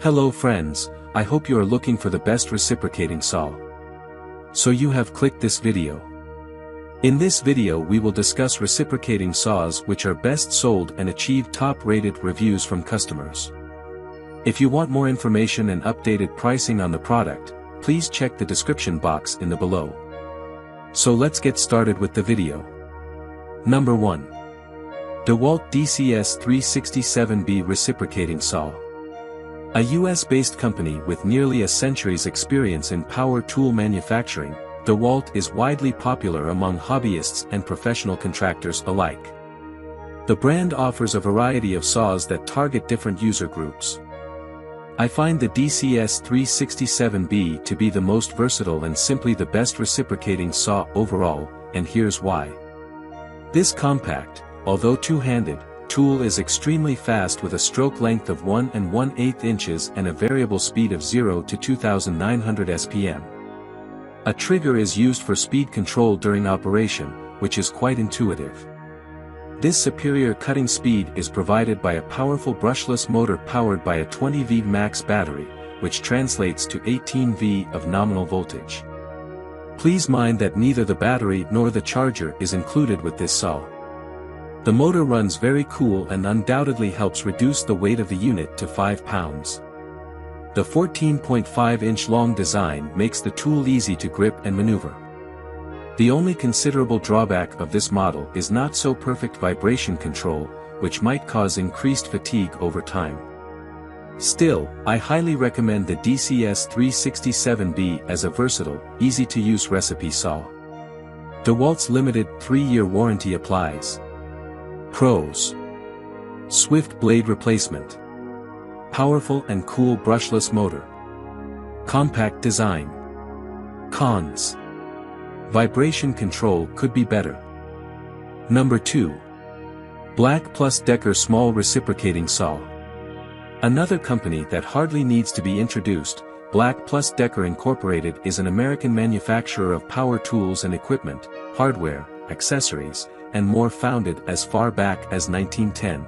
Hello friends, I hope you are looking for the best reciprocating saw. So you have clicked this video. In this video we will discuss reciprocating saws which are best sold and achieve top-rated reviews from customers. If you want more information and updated pricing on the product, please check the description box in the below. So let's get started with the video. Number 1. Dewalt DCS-367B Reciprocating Saw. A US-based company with nearly a century's experience in power tool manufacturing, Dewalt is widely popular among hobbyists and professional contractors alike. The brand offers a variety of saws that target different user groups. I find the DCS-367B to be the most versatile and simply the best reciprocating saw overall, and here's why. This compact, although two-handed, tool is extremely fast with a stroke length of 1 1/8 inches and a variable speed of 0 to 2,900 SPM. A trigger is used for speed control during operation, which is quite intuitive. This superior cutting speed is provided by a powerful brushless motor powered by a 20V max battery, which translates to 18V of nominal voltage. Please mind that neither the battery nor the charger is included with this saw. The motor runs very cool and undoubtedly helps reduce the weight of the unit to 5 pounds. The 14.5-inch long design makes the tool easy to grip and maneuver. The only considerable drawback of this model is not so perfect vibration control, which might cause increased fatigue over time. Still, I highly recommend the DCS-367B as a versatile, easy-to-use recipe saw. Dewalt's limited 3-year warranty applies. Pros: swift blade replacement, powerful and cool brushless motor, compact design. Cons: vibration control could be better. Number 2. BLACKDECKER Small Reciprocating Saw. Another company that hardly needs to be introduced, BLACKDECKER Incorporated is an American manufacturer of power tools and equipment, hardware, accessories, and more, founded as far back as 1910.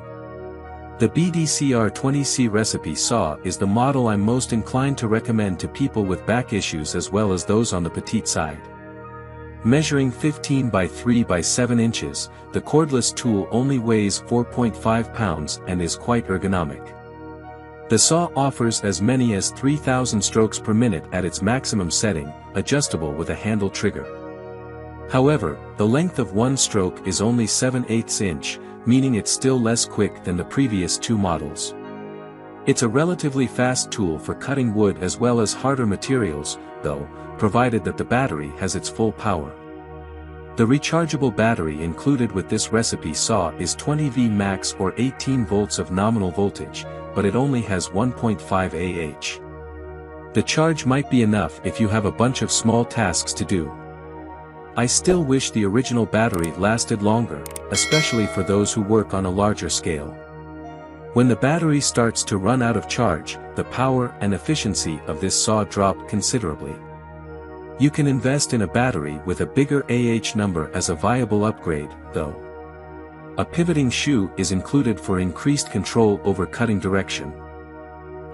The BDCR-20C recipe saw is the model I'm most inclined to recommend to people with back issues as well as those on the petite side. Measuring 15 by 3 by 7 inches, the cordless tool only weighs 4.5 pounds and is quite ergonomic. The saw offers as many as 3,000 strokes per minute at its maximum setting, adjustable with a handle trigger. However, the length of one stroke is only 7/8 inch, meaning it's still less quick than the previous two models. It's a relatively fast tool for cutting wood as well as harder materials, though, provided that the battery has its full power. The rechargeable battery included with this recipe saw is 20V max or 18 volts of nominal voltage, but it only has 1.5 Ah. The charge might be enough if you have a bunch of small tasks to do. I still wish the original battery lasted longer, especially for those who work on a larger scale. When the battery starts to run out of charge, the power and efficiency of this saw drop considerably. You can invest in a battery with a bigger number as a viable upgrade, though. A pivoting shoe is included for increased control over cutting direction.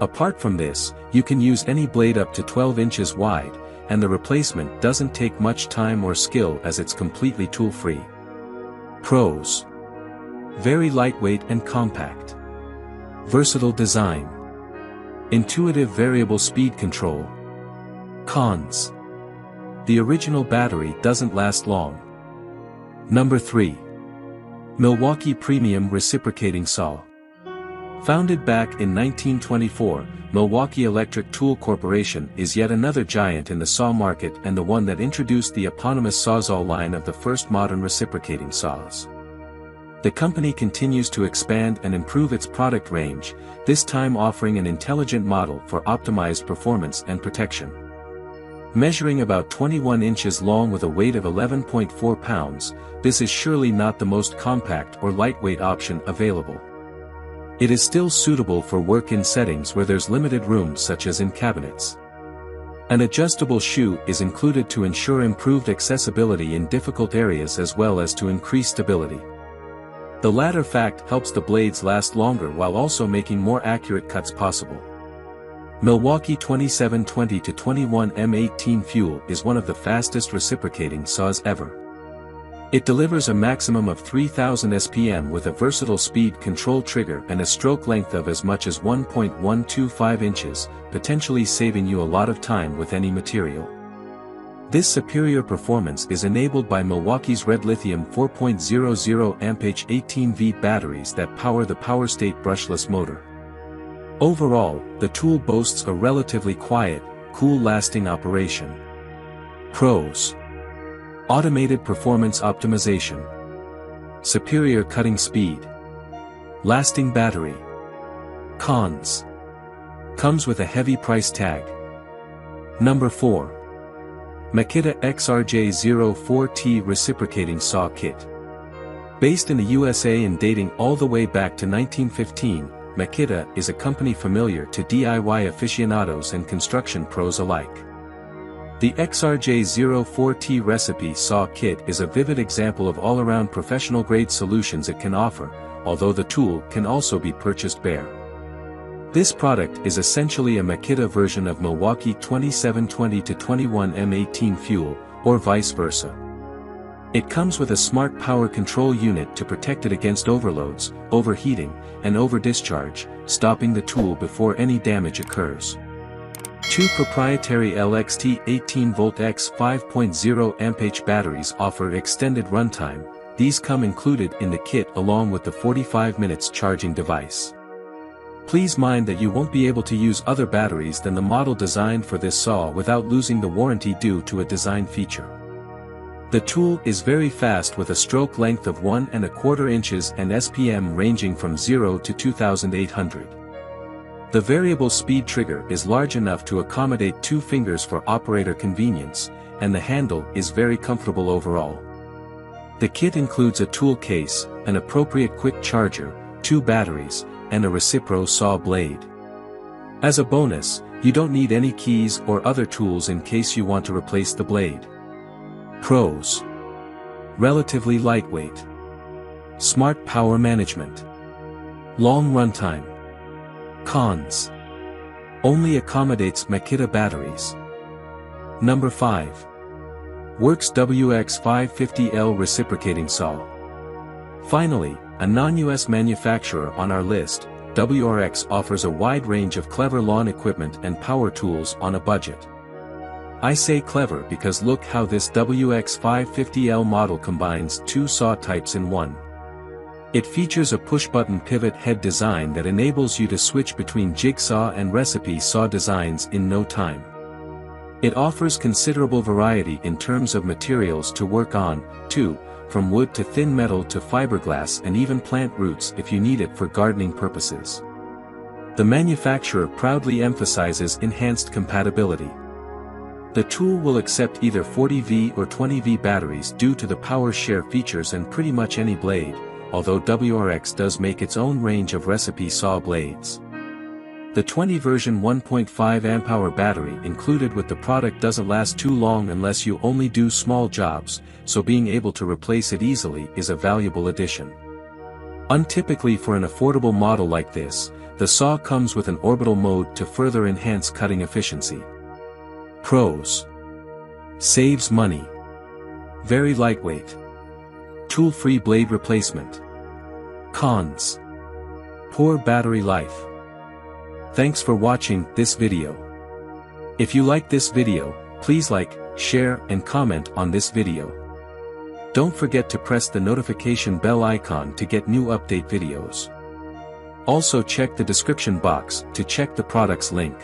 Apart from this, you can use any blade up to 12 inches wide, and the replacement doesn't take much time or skill as it's completely tool-free. Pros: very lightweight and compact. Versatile design. Intuitive variable speed control. Cons: the original battery doesn't last long. Number 3. Milwaukee Premium Reciprocating Saw. Founded back in 1924, Milwaukee Electric Tool Corporation is yet another giant in the saw market and the one that introduced the eponymous Sawzall line of the first modern reciprocating saws. The company continues to expand and improve its product range, this time offering an intelligent model for optimized performance and protection. Measuring about 21 inches long with a weight of 11.4 pounds, this is surely not the most compact or lightweight option available. It is still suitable for work-in settings where there's limited room, such as in cabinets. An adjustable shoe is included to ensure improved accessibility in difficult areas as well as to increase stability. The latter fact helps the blades last longer while also making more accurate cuts possible. Milwaukee 2720-21 M18 Fuel is one of the fastest reciprocating saws ever. It delivers a maximum of 3000 SPM with a versatile speed control trigger and a stroke length of as much as 1.125 inches, potentially saving you a lot of time with any material. This superior performance is enabled by Milwaukee's red lithium 4.00 Ah 18V batteries that power the PowerState brushless motor. Overall, the tool boasts a relatively quiet, cool-lasting operation. Pros: automated performance optimization, superior cutting speed, lasting battery. Cons: comes with a heavy price tag. Number 4. Makita XRJ04T Reciprocating Saw Kit. Based in the USA and dating all the way back to 1915, Makita is a company familiar to DIY aficionados and construction pros alike. The XRJ04T Recipe Saw Kit is a vivid example of all-around professional-grade solutions it can offer, although the tool can also be purchased bare. This product is essentially a Makita version of Milwaukee 2720-21 M18 Fuel, or vice versa. It comes with a smart power control unit to protect it against overloads, overheating, and over-discharge, stopping the tool before any damage occurs. 2 proprietary LXT 18V X 5.0 Ah batteries offer extended runtime. These come included in the kit along with the 45 minutes charging device. Please mind that you won't be able to use other batteries than the model designed for this saw without losing the warranty due to a design feature. The tool is very fast with a stroke length of 1¼ inches and SPM ranging from 0 to 2800. The variable speed trigger is large enough to accommodate 2 fingers for operator convenience, and the handle is very comfortable overall. The kit includes a tool case, an appropriate quick charger, 2 batteries, and a Recipro saw blade. As a bonus, you don't need any keys or other tools in case you want to replace the blade. Pros: relatively lightweight, smart power management, long runtime. Cons: only accommodates Makita batteries. Number 5. WORX WX 550L Reciprocating Saw. Finally, a non-US manufacturer on our list, WORX offers a wide range of clever lawn equipment and power tools on a budget. I say clever because look how this WX 550L model combines 2 saw types in one. It features a push-button pivot head design that enables you to switch between jigsaw and recipe saw designs in no time. It offers considerable variety in terms of materials to work on, too, from wood to thin metal to fiberglass and even plant roots if you need it for gardening purposes. The manufacturer proudly emphasizes enhanced compatibility. The tool will accept either 40V or 20V batteries due to the power share features and pretty much any blade, although WORX does make its own range of recipe saw blades. The 20 version 1.5 amp-hour battery included with the product doesn't last too long unless you only do small jobs, so being able to replace it easily is a valuable addition. Untypically for an affordable model like this, the saw comes with an orbital mode to further enhance cutting efficiency. Pros: saves money, very lightweight, tool-free blade replacement. Cons: poor battery life. Thanks for watching this video. If you like this video, please like, share and comment on this video. Don't forget to press the notification bell icon to get new update videos. Also check the description box to check the product's link.